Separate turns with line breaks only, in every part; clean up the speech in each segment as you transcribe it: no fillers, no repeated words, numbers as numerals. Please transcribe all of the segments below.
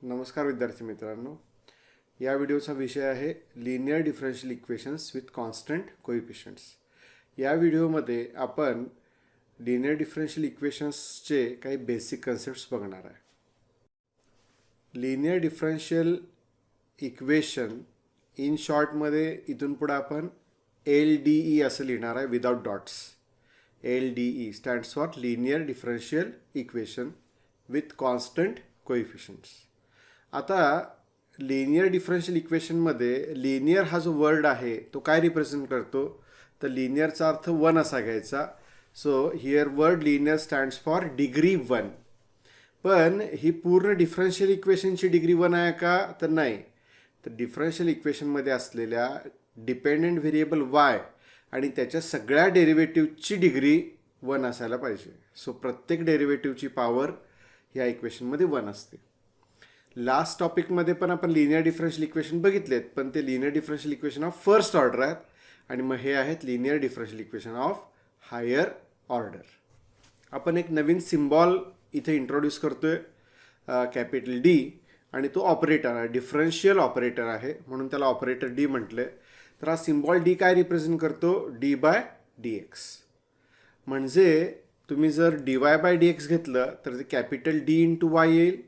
नमस्कार विद्यार्थी मित्रांनो. या व्हिडिओचा विषय आहे linear differential equations with constant coefficients. या व्हिडिओमध्ये आपण लिनियर डिफरन्शियल इक्वेशन्सचे काही बेसिक कन्सेप्ट्स बघणार आहे. लिनियर डिफरन्शियल इक्वेशन इन शॉर्टमध्ये इथून पुढे आपण LDE असं लिहिणार आहे without dots. LDE stands for linear differential equation with constant coefficients. आता लिनियर डिफरन्शियल इक्वेशनमध्ये लिनियर हा जो वर्ड आहे तो काय रिप्रेझेंट करतो, तर लिनियरचा अर्थ 1 असा घ्यायचा. So here word linear stands for degree 1. पण ही पूर्ण डिफरन्शियल इक्वेशनची डिग्री 1 आहे का, तर नाही. तर डिफरन्शियल इक्वेशनमध्ये असलेल्या डिपेंडंट व्हेरिएबल y आणि त्याच्या सगळ्या डेरिव्हेटिव्हची डिग्री 1 असायला पाहिजे. सो प्रत्येक डेरिव्हेटिव्हची पॉवर ह्या इक्वेशनमध्ये 1 असते. लास्ट टॉपिकमध्ये पण आपण लिनियर डिफरन्शियल इक्वेशन बघितलेत, पण ते linear differential equation of first order आहेत आणि मग हे आहेत linear differential equation of higher order. आपण एक नवीन सिम्बॉल इथे इंट्रोड्यूस करतोय, कॅपिटल D, आणि तो ऑपरेटर आहे, डिफरन्शियल ऑपरेटर आहे, म्हणून त्याला ऑपरेटर D म्हटले. तर हा सिम्बॉल D काय रिप्रेझेंट करतो, d/dx. म्हणजे तुम्ही जर dy/dx घेतलं तर ते कॅपिटल D इंटू y येईल.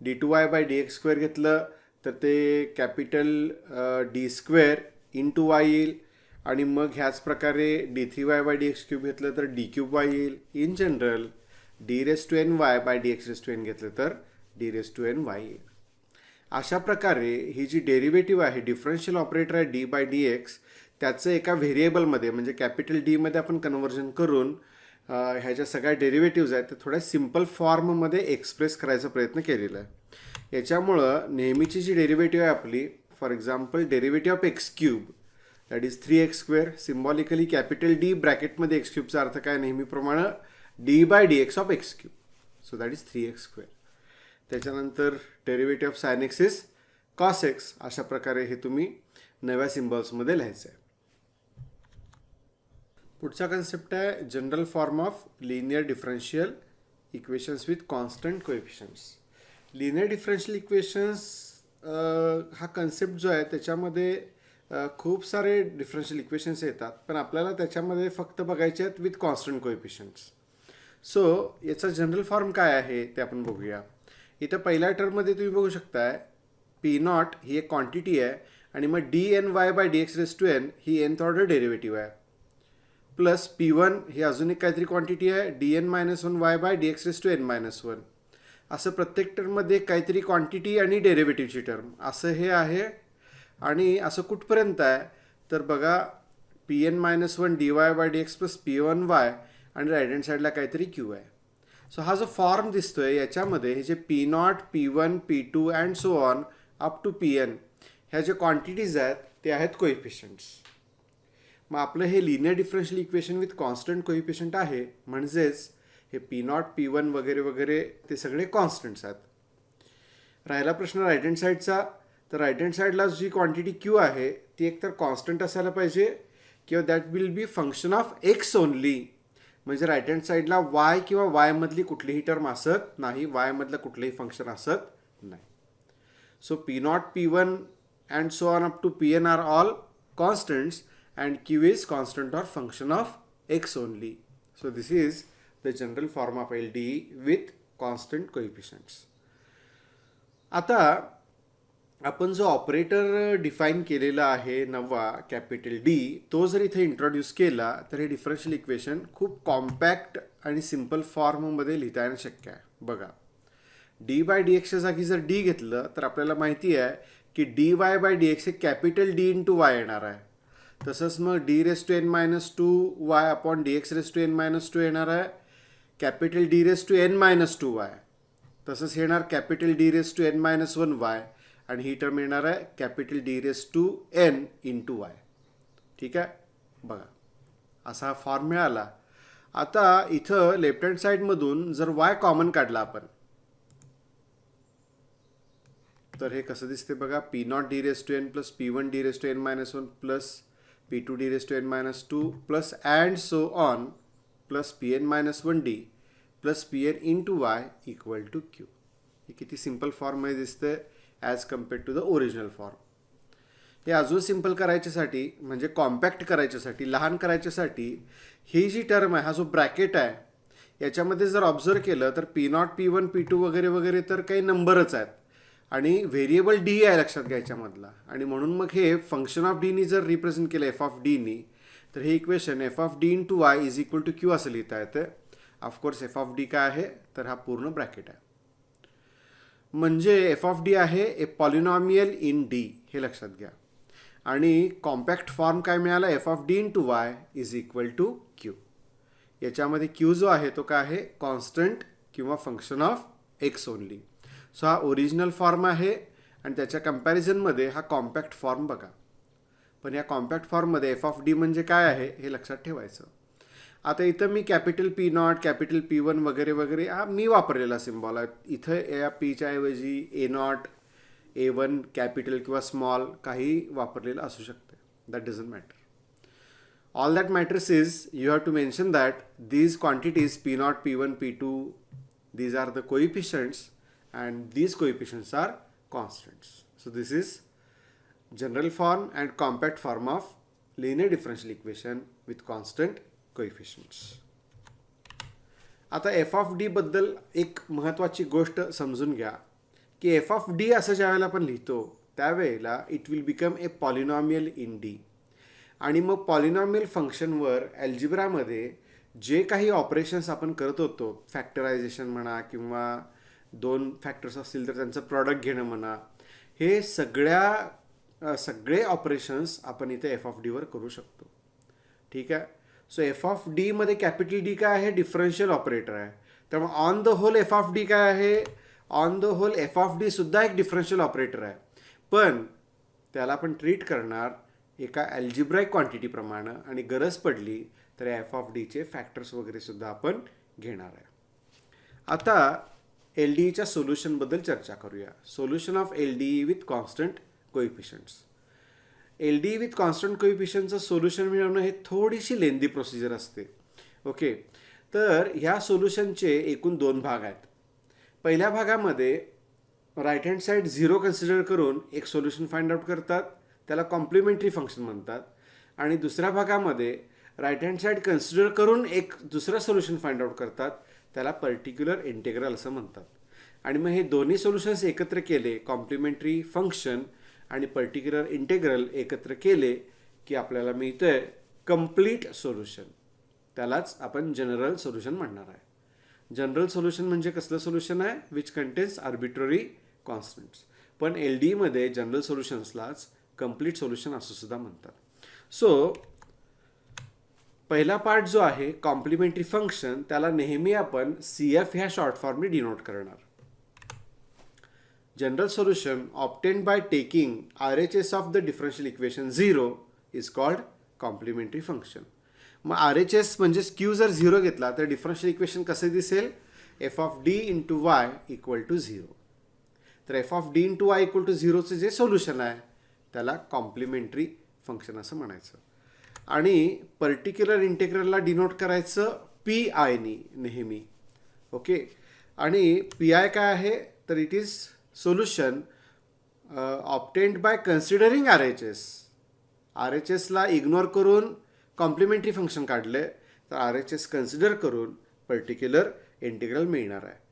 d2y/dx स्क्वेअर घेतलं तर ते कॅपिटल D² इंटू y येईल. आणि मग ह्याच प्रकारे d3y/dx क्यूब घेतलं तर d³ येईल. इन जनरल d⁻⁴ घेतलं तर d⁻⁴ येईल. अशा प्रकारे ही जी डेरिव्हेटिव्ह आहे, डिफरन्शियल ऑपरेटर आहे d/dx, त्याचं एका व्हेरिएबलमध्ये म्हणजे कॅपिटल D मध्ये आपण कन्व्हर्जन करून ह्याच्या सगळ्या डेरिव्हेटिव्ज आहेत ते थोड्या सिम्पल फॉर्ममध्ये एक्सप्रेस करायचा प्रयत्न केलेला आहे. याच्यामुळं नेहमीची जी डेरिव्हेटिव्ह आहे आपली, for example derivative of x³ that is 3x², symbolically capital D ब्रॅकेटमध्ये x³ अर्थ काय, नेहमीप्रमाणे d/dx of x³. So that is 3x². त्याच्यानंतर derivative of sin x is cos x. अशा प्रकारे हे तुम्ही नव्या सिम्बॉल्समध्ये लिहायचं आहे. पुढचा कन्सेप्ट आहे general form of linear differential equations with constant coefficients. Linear differential equations हा कन्सेप्ट जो आहे त्याच्यामध्ये खूप सारे डिफरन्शियल इक्वेशन्स येतात, पण आपल्याला त्याच्यामध्ये फक्त बघायचे आहेत विथ कॉन्स्टंट कोएफिशियंट्स. सो याचा जनरल फॉर्म काय आहे ते आपण बघूया. इथं पहिल्या टर्ममध्ये तुम्ही बघू शकताय P0 ही एक क्वांटिटी आहे आणि मग dny/dx⁻n ही nth ऑर्डर डेरिव्हेटिव्ह आहे, प्लस P1 ही अजून एक काहीतरी क्वांटिटी आहे dn-1y/dx⁻n-1. असं प्रत्येक टर्ममध्ये काहीतरी क्वांटिटी आणि डेरिव्हेटिव्हची टर्म असं हे आहे. आणि असं कुठपर्यंत आहे तर बघा Pn-1 dy/dx प्लस P1y आणि राईट हँड साईडला काहीतरी Q आहे. सो हा जो फॉर्म दिसतोय याच्यामध्ये हे जे P0, P1, P2 and so on up to Pn ह्या ज्या क्वांटिटीज आहेत ते आहेत कोएफिशियंट्स. मग आपलं हे linear differential equation with constant coefficient आहे, म्हणजेच हे P0, P1 वगैरे वगैरे ते सगळे कॉन्स्टंट्स आहेत. राहिला प्रश्न राईट हँड साईडचा. तर राईट हँड साईडला जी क्वांटिटी Q आहे ती एकतर कॉन्स्टंट असायला पाहिजे किंवा that will be function of x only. म्हणजे राईट हँड साईडला y किंवा y मधली कुठलीही टर्म असत नाही, y मधलं कुठलंही फंक्शन असत नाही. So P0, P1 and so on up to Pn are all constants and Q is constant or function of x only. So this is the general form of LDE with constant coefficients. आता आपण जो operator define केलेला आहे नवा capital D, तो जर इथे introduce केला तर हे डिफरन्शियल इक्वेशन खूप कॉम्पॅक्ट आणि सिम्पल फॉर्ममध्ये लिहिता येणं शक्य आहे. बघा d/dxच्या जागी जर D घेतलं तर आपल्याला माहिती आहे की dy/dx हे कॅपिटल D इंटू y येणार आहे. तसंच मग d⁻⁻2y अपॉन dx⁻⁻2 येणार आहे कॅपिटल d⁻⁻2y. तसंच येणार कॅपिटल d⁻⁻1y आणि ही टर्म येणार आहे कॅपिटल d⁻n इंटू y. ठीक आहे, बघा असा फॉर्म मिळाला. आता इथं लेफ्ट हँड साईडमधून जर y कॉमन काढला आपण तर हे कसं दिसते बघा, P0 d⁻n plus P1 d⁻n-1 plus P2 d⁻n-2 plus and so on plus Pn-1d plus Pn into y equal to Q. हे किती सिम्पल फॉर्ममध्ये दिसतंय as compared to the original form. हे अजून सिम्पल करायच्यासाठी म्हणजे कॉम्पॅक्ट करायच्यासाठी, लहान करायच्यासाठी ही जी टर्म आहे, हा जो ब्रॅकेट आहे, याच्यामध्ये जर ऑब्झर्व केलं तर P0, P1, P2 वगैरे वगैरे तर काही नंबरच आहेत आणि व्हेरिएबल डी आहे लक्षात घ्यायच्यामधला. आणि म्हणून मग हे फंक्शन ऑफ डीनी जर रिप्रेझेंट केलं एफ ऑफ डीनी, तर हे equation F of D into Y is equal to Q असं लिहिता येतं. ऑफकोर्स एफ ऑफ डी काय आहे, तर हा पूर्ण ब्रॅकेट आहे. म्हणजे एफ ऑफ डी आहे ए पॉलिनॉमियल इन डी, हे लक्षात घ्या. आणि कॉम्पॅक्ट फॉर्म काय मिळाला, F of D into Y is equal to Q. याच्यामध्ये क्यू जो आहे तो काय आहे, कॉन्स्टंट किंवा function of X only. So हा ओरिजिनल फॉर्म आहे आणि त्याच्या कम्पॅरिझनमध्ये हा कॉम्पॅक्ट फॉर्म बघा. पण या कॉम्पॅक्ट फॉर्ममध्ये एफ ऑफ डी म्हणजे काय आहे हे लक्षात ठेवायचं. आता इथं मी कॅपिटल P0, कॅपिटल P1 वगैरे वगैरे हा मी वापरलेला सिम्बॉल आहे. इथं या पीच्या ऐवजी A0, A1 कॅपिटल किंवा स्मॉल काही वापरलेलं असू शकते. That doesn't matter. All that matters is you have to mention that these quantities P0, P1, P2, these are the coefficients and these coefficients are constants. So this is general form and compact form of linear differential equation with constant coefficients. आता F of D बद्दल एक महत्त्वाची गोष्ट समजून घ्या की F of D असं ज्यावेळेला आपण लिहितो त्यावेळेला it will become a polynomial in D. आणि मग पॉलिनॉमियल फंक्शनवर अल्जिब्रामध्ये जे काही ऑपरेशन्स आपण करत होतो, फॅक्टरायझेशन म्हणा किंवा 2 फॅक्टर्स असतील तर त्यांचं प्रॉडक्ट घेणं म्हणा, हे सगळे ऑपरेशन्स आपण इथे एफ ऑफ डीवर करू शकतो. ठीक आहे. सो एफ ऑफ डीमध्ये कॅपिटल डी काय आहे, डिफरन्शियल ऑपरेटर आहे. त्यामुळे on the whole F of D काय आहे, on the whole F of D सुद्धा एक डिफरन्शियल ऑपरेटर आहे. पण त्याला आपण ट्रीट करणार एका अल्जिब्राइक क्वांटिटीप्रमाणे आणि गरज पडली तर एफ ऑफ डीचे फॅक्टर्स वगैरे सुद्धा आपण घेणार आहे. आता एल डी ईच्या सोल्युशनबद्दल चर्चा करूया. Solution of L D E with constant coefficients. L D E with constant कोइफिशियंटचं सोल्युशन मिळवणं हे थोडीशी लेंदी प्रोसिजर असते. ओके. तर ह्या सोल्युशनचे एकूण 2 भाग आहेत. पहिल्या भागामध्ये राईट हँड साईड 0 कन्सिडर करून एक सोल्युशन फाइंड आउट करतात, त्याला कॉम्प्लिमेंटरी फंक्शन म्हणतात. आणि दुसऱ्या भागामध्ये राईट हँड साईड कन्सिडर करून एक दुसरं सोल्युशन फाइंड आउट करतात, त्याला पर्टिक्युलर इंटेग्रल असं म्हणतात. आणि मग हे दोन्ही सोल्युशन्स एकत्र केले, कॉम्प्लिमेंटरी फंक्शन आणि पर्टिक्युलर इंटेग्रल एकत्र केले की आपल्याला मिळतं आहे कम्प्लीट सोल्युशन. त्यालाच आपण जनरल सोल्युशन म्हणणार आहे. जनरल सोल्युशन म्हणजे कसलं सोल्युशन आहे, विच कंटेन्स आर्बिट्ररी कॉन्स्टंट्स. पण एल डी ईमध्ये जनरल सोल्युशन्सलाच कम्प्लीट सोल्युशन असं सुद्धा म्हणतात. सो पहिला पार्ट जो आहे कॉम्प्लिमेंटरी फंक्शन, त्याला नेहमी आपण CF ह्या शॉर्ट फॉर्मने डिनोट करणार. General solution obtained by taking RHS of the differential equation 0 is called complementary function. मग RHS म्हणजेच Q जर 0 घेतला तर डिफरन्शियल इक्वेशन कसे दिसेल, F of D into Y equal to 0. तर F of D into Y equal to 0चं जे सोल्युशन आहे त्याला कॉम्प्लिमेंटरी फंक्शन असं म्हणायचं. आणि पर्टिक्युलर इंटेग्रलला डिनोट करायचं PI नी नेहमी. ओके. आणि PI काय आहे, तर it is solution obtained by considering RHS. RHSला इग्नोर करून कॉम्प्लिमेंटरी फंक्शन काढले तर RHS कन्सिडर करून पर्टिक्युलर इंटिग्रल मिळणार आहे.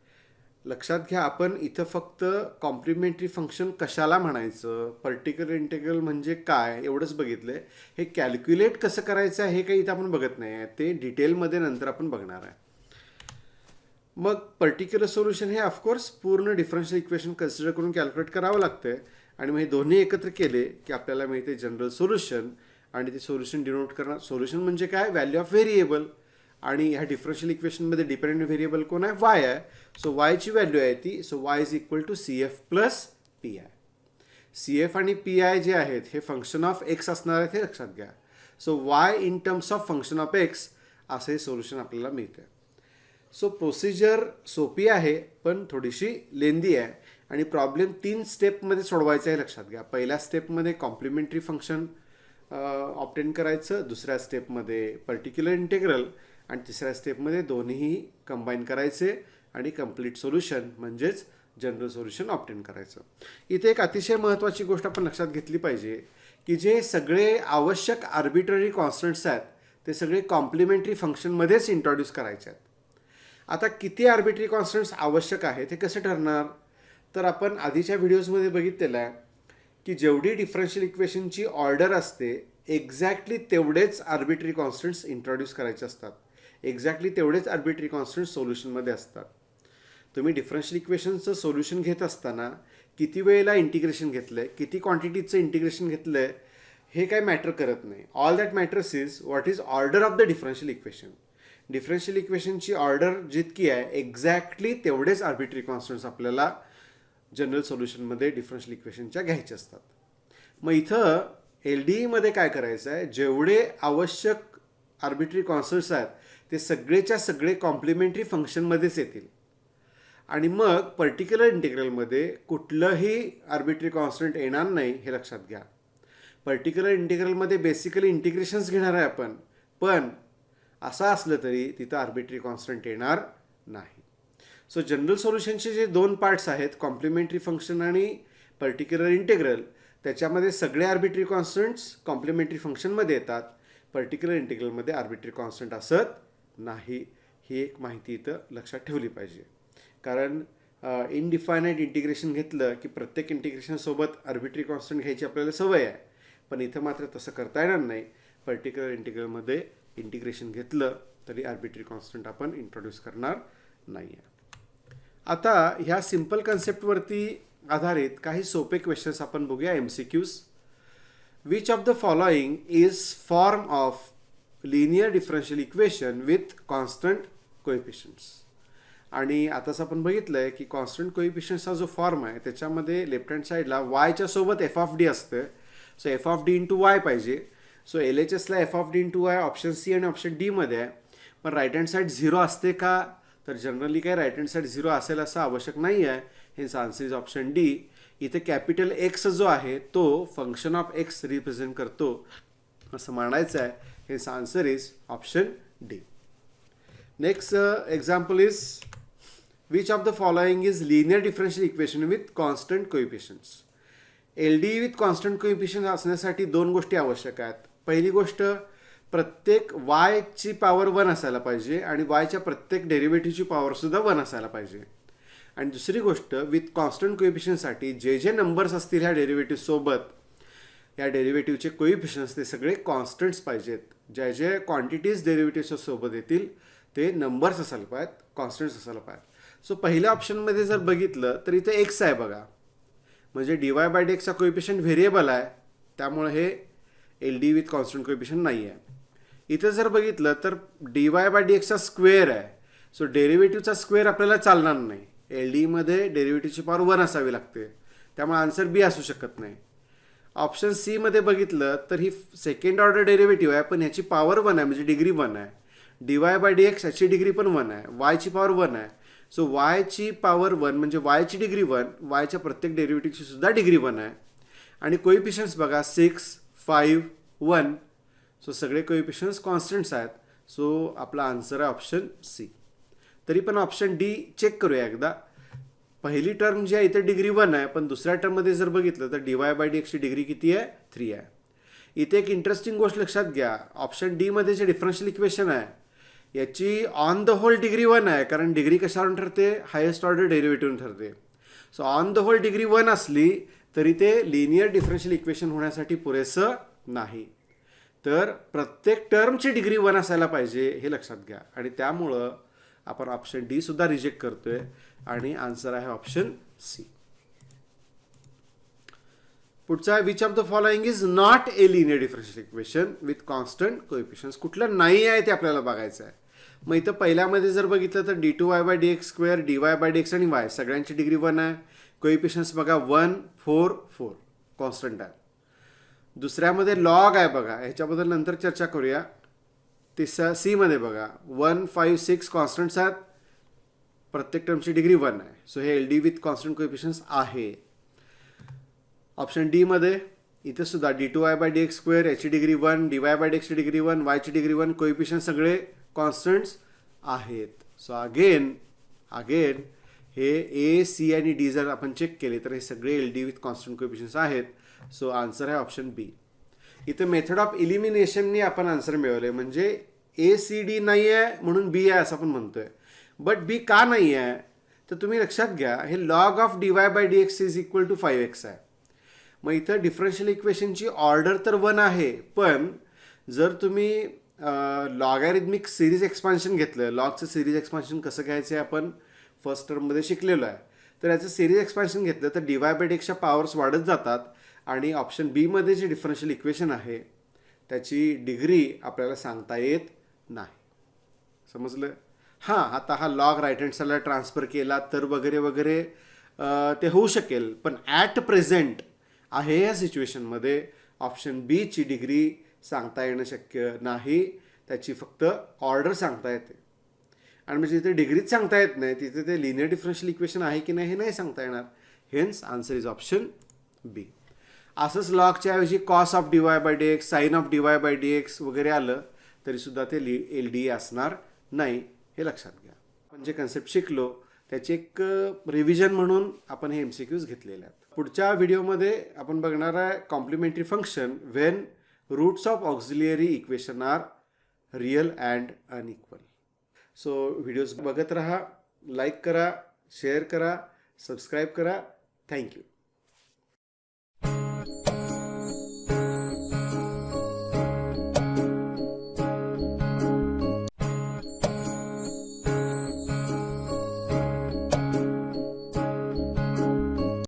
लक्षात घ्या, आपण इथं फक्त कॉम्प्लिमेंटरी फंक्शन कशाला म्हणायचं, पर्टिक्युलर इंटिग्रल म्हणजे काय एवढंच बघितलं आहे. हे कॅल्क्युलेट कसं करायचं आहे हे काही इथं आपण बघत नाही आहे, ते डिटेलमध्ये नंतर आपण बघणार आहे. मग पर्टिक्युलर सोल्युशन हे ऑफकोर्स पूर्ण डिफरन्शियल इक्वेशन कन्सिडर करून कॅल्क्युलेट करावं लागतं. आणि मग हे दोन्ही एकत्र केले की आपल्याला मिळते जनरल सोल्युशन. आणि ते सोल्युशन डिनोट करणार, सोल्युशन म्हणजे काय, व्हॅल्यू ऑफ व्हेरिएबल. आणि ह्या डिफरन्शियल इक्वेशनमध्ये डिपेंडंट व्हेरिएबल कोण आहे, वाय आहे. सो वायची व्हॅल्यू आहे ती, so Y is equal to CF plus PI. CF आणि PI जे आहेत हे फंक्शन ऑफ एक्स असणार आहेत हे लक्षात घ्या. So Y in terms of function of x असं हे सोल्युशन आपल्याला मिळतं. सो प्रोसिजर सोपी आहे पण थोडीशी लेंदी आहे आणि प्रॉब्लेम 3 स्टेपमध्ये सोडवायचा आहे लक्षात घ्या. पहिल्या स्टेपमध्ये कॉम्प्लिमेंटरी फंक्शन ऑब्टेन करायचं, दुसऱ्या स्टेपमध्ये पर्टिक्युलर इंटेग्रल आणि तिसऱ्या स्टेपमध्ये दोन्ही कंबाईन करायचे आणि कम्प्लीट सोल्युशन म्हणजेच जनरल सोल्युशन ऑब्टेन करायचं. इथे एक अतिशय महत्त्वाची गोष्ट आपण लक्षात घेतली पाहिजे की जे सगळे आवश्यक आर्बिट्ररी कॉन्स्टंट्स आहेत ते सगळे कॉम्प्लिमेंटरी फंक्शनमध्येच इंट्रोड्यूस करायचे आहेत. आता किती आर्बिट्ररी कॉन्स्टंट्स आवश्यक आहेत हे कसे ठरणार, तर आपण आधीच्या व्हिडिओजमध्ये बघितलेलं आहे की जेवढी डिफरन्शियल इक्वेशनची ऑर्डर असते एक्झॅक्टली तेवढेच आर्बिट्ररी कॉन्स्टंट्स इंट्रोड्यूस करायचे असतात, एक्झॅक्टली तेवढेच आर्बिट्ररी कॉन्स्टंट्स सोल्युशनमध्ये असतात. तुम्ही डिफरन्शियल इक्वेशनचं सोल्युशन घेत असताना किती वेळेला इंटिग्रेशन घेतलं आहे, किती क्वांटिटीचं इंटिग्रेशन घेतलं आहे हे काही मॅटर करत नाही. All that matters is what is order of the differential equation. Differential इक्वेशनची ऑर्डर जितकी आहे एक्झॅक्टली तेवढेच आर्बिट्ररी कॉन्स्टंट्स आपल्याला जनरल सोल्युशनमध्ये डिफरन्शियल इक्वेशनच्या घ्यायचे असतात. मग इथं LDEमध्ये काय करायचं आहे, जेवढे आवश्यक आर्बिट्ररी कॉन्स्टंट्स आहेत ते सगळेच्या सगळे कॉम्प्लिमेंटरी फंक्शनमध्येच येतील आणि मग पर्टिक्युलर इंटिग्रलमध्ये कुठलंही आर्बिट्ररी कॉन्स्टंट येणार नाही हे लक्षात घ्या. पर्टिक्युलर इंटिग्रलमध्ये बेसिकली इंटिग्रेशन्स घेणार आहे आपण, पण असं असलं तरी तिथं आर्बिट्ररी कॉन्स्टंट येणार नाही. सो जनरल सोल्युशनचे जे दोन पार्ट्स आहेत कॉम्प्लिमेंटरी फंक्शन आणि पर्टिक्युलर इंटिग्रल, त्याच्यामध्ये सगळे आर्बिट्ररी कॉन्स्टंट्स कॉम्प्लिमेंटरी फंक्शनमध्ये येतात, पर्टिक्युलर इंटिग्रलमध्ये आर्बिट्ररी कॉन्स्टंट असत नाही. ही एक माहिती इथं लक्षात ठेवली पाहिजे. कारण इनडिफायनाईट इंटिग्रेशन घेतलं की प्रत्येक इंटिग्रेशनसोबत आर्बिट्ररी कॉन्स्टंट घ्यायची आपल्याला सवय आहे, पण इथं मात्र तसं करता येणार नाही. पर्टिक्युलर इंटिग्रलमध्ये इंटिग्रेशन घेतलं तरी आर्बिट्ररी कॉन्स्टंट आपण इंट्रोड्यूस करणार नाही आहे. आता ह्या सिम्पल कन्सेप्टवरती आधारित काही सोपे क्वेश्चन्स आपण बघूया, MCQs. Which of the following is form of linear differential equation with constant coefficients. आणि आताच आपण बघितलं आहे की कॉन्स्टंट कोएफिशियंट्सचा जो फॉर्म आहे त्याच्यामध्ये लेफ्ट हँड साईडला वायच्या सोबत f(d) असतं. सो f(d) इंटू वाय पाहिजे. सो LHSला f(d) into y option c आणि ऑप्शन डी मध्ये आहे. पण राईट हँड साईड 0 असते का, तर जनरली काय राईट हँड साईड 0 असेल असं आवश्यक नाही आहे. हेच आन्सर इज ऑप्शन डी. इथे कॅपिटल एक्स जो आहे तो फंक्शन ऑफ एक्स रिप्रेझेंट करतो असं मानायचं आहे. हेच answer is option d. Next example is which of the following is linear differential equation with constant coefficients. LDE with constant coefficient असण्यासाठी दोन गोष्टी आवश्यक आहेत. पहिली गोष्ट, प्रत्येक वायची पॉवर 1 असायला पाहिजे आणि वायच्या प्रत्येक डेरिव्हेटिव्हची पॉवरसुद्धा 1 असायला पाहिजे. आणि दुसरी गोष्ट, विथ कॉन्स्टंट कोएफिशियंटसाठी जे जे नंबर्स असतील ह्या डेरिव्हेटिव्हसोबत, या डेरिव्हेटिव्हचे कोएफिशियंट्स ते सगळे कॉन्स्टंट्स पाहिजेत. ज्या जे क्वांटिटीज डेरिव्हेटिव्हच्या सोबत येतील ते नंबर्स असायला पाहिजेत, कॉन्स्टंट्स असायला पाहिजेत. सो पहिल्या ऑप्शनमध्ये जर बघितलं तर इथे एक्स आहे बघा, म्हणजे dy/dxचा कोएफिशियंट व्हेरिएबल आहे, त्यामुळे हे LDE विथ कॉन्स्टंट कोएफिशियंट नाही आहे. इथे जर बघितलं तर dy/dxचा स्क्वेअर आहे. सो डेरिव्हेटिव्हचा स्क्वेअर आपल्याला चालणार नाही. LDEमध्ये डेरिव्हेटिव्हची पॉवर 1 असावी लागते, त्यामुळे आन्सर बी असू शकत नाही. ऑप्शन सी मध्ये बघितलं तर ही सेकंड ऑर्डर डेरिव्हेटिव्ह आहे, पण ह्याची पॉवर 1 आहे, म्हणजे डिग्री 1 आहे. dy/dx याची डिग्री पण 1 आहे, वायची पॉवर 1 आहे. सो वायची पॉवर 1 म्हणजे वायची डिग्री 1, वायच्या प्रत्येक डेरिव्हेटिव्हची सुद्धा डिग्री 1 आहे. आणि कोएफिशियंट्स बघा 6, 5, 1. सो सगळे कोएफिशियंट्स कॉन्स्टंट्स आहेत. सो आपला आन्सर आहे ऑप्शन सी. तरी पण ऑप्शन डी चेक करूया एकदा. पहिली टर्म जी आहे इथे डिग्री 1 आहे, पण दुसऱ्या टर्ममध्ये जर बघितलं तर dy/dxची डिग्री किती आहे, 3 आहे. इथे एक इंटरेस्टिंग गोष्ट लक्षात घ्या, ऑप्शन डी मध्ये जे डिफरन्शियल इक्वेशन आहे याची ऑन द होल डिग्री 1 आहे, कारण डिग्री कशावरून ठरते, हायेस्ट ऑर्डर डेरिव्हेटिव्हून ठरते. So on the whole degree 1 असली तरी ते लिनियर डिफरन्शियल इक्वेशन होण्यासाठी पुरेसं नाही. तर प्रत्येक टर्मची डिग्री 1 असायला पाहिजे हे लक्षात घ्या, आणि त्यामुळं आपण ऑप्शन डी सुद्धा रिजेक्ट करतोय आणि आन्सर आहे ऑप्शन सी. पुढचा, which of the following is not a linear differential equation with constant coefficients. कुठलं नाही आहे ते आपल्याला बघायचं आहे. मग इथं पहिल्यामध्ये जर बघितलं तर d2y/dx², dy/dx आणि y सगळ्यांची डिग्री 1 आहे. कोएफिशियंट्स बघा 1, 4, 4 कॉन्स्टंट आहे. दुसऱ्यामध्ये लॉग आहे बघा, ह्याच्याबद्दल नंतर चर्चा करूया. तिसऱ्या सी मध्ये बघा 1, 5, 6 कॉन्स्टंट्स आहेत, प्रत्येक टर्मची डिग्री 1 आहे. सो हे LDE विथ कॉन्स्टंट कोएफिशियंट्स आहे. ऑप्शन डी मध्ये इथे सुद्धा d2y/dx² याची डिग्री 1, dy/dxची डिग्री 1, वायची डिग्री 1, कोएफिशियंट सगळे कॉन्स्टंट्स आहेत. सो अगेन हे ए, सी आणि डी जर आपण चेक केले तर हे सगळे एल डी विथ कॉन्स्टंट कोएफिशियंट्स आहेत. सो आन्सर आहे ऑप्शन बी. इथं मेथड ऑफ इलिमिनेशननी आपण आन्सर मिळवले, म्हणजे ए सी डी नाही आहे म्हणून बी आहे असं आपण म्हणतोय. बट बी का नाही आहे तर तुम्ही लक्षात घ्या, हे log of dy by dx is equal to 5x आहे. मग इथं डिफरन्शियल इक्वेशनची ऑर्डर तर 1 आहे, पण जर तुम्ही लॉगॅरिथमिक सिरीज एक्सपान्शन घेतलं, लॉगचं सिरीज एक्सपान्शन कसं घ्यायचं आहे आपण फर्स्ट टर्ममध्ये शिकलेलो आहे, तर याचं सिरीज एक्सपान्शन घेतलं तर dy बाय dxच्या पॉवर्स वाढत जातात आणि ऑप्शन बीमध्ये जे डिफरन्शियल इक्वेशन आहे त्याची डिग्री आपल्याला सांगता येत नाही. समजलं? हां, आता हा लॉग राईट हँड साईडला ट्रान्सफर केला तर वगैरे वगैरे ते होऊ शकेल, पण ॲट प्रेझेंट आहे या सिच्युएशनमध्ये ऑप्शन बीची डिग्री सांगता येणं शक्य नाही. त्याची फक्त ऑर्डर सांगता येते. आणि म्हणजे जिथे डिग्रीच सांगता येत नाही तिथे ते लिनियर डिफरन्शियल इक्वेशन आहे की नाही हे नाही सांगता येणार. Hence answer is option B. असंच लॉगच्या ऐवजी cos of dy by dx, sine of dy by dx वगैरे आलं तरीसुद्धा ते एल डी असणार नाही, हे लक्षात घ्या. आपण जे कन्सेप्ट शिकलो त्याची एक रिव्हिजन म्हणून आपण हे MCQs घेतलेले आहेत. पुढच्या व्हिडिओमध्ये आपण बघणार आहे complementary function when roots of auxiliary equation are real and unequal. So videos बघत राहा, लाईक करा, शेअर करा, सबस्क्राईब करा. थँक्यू.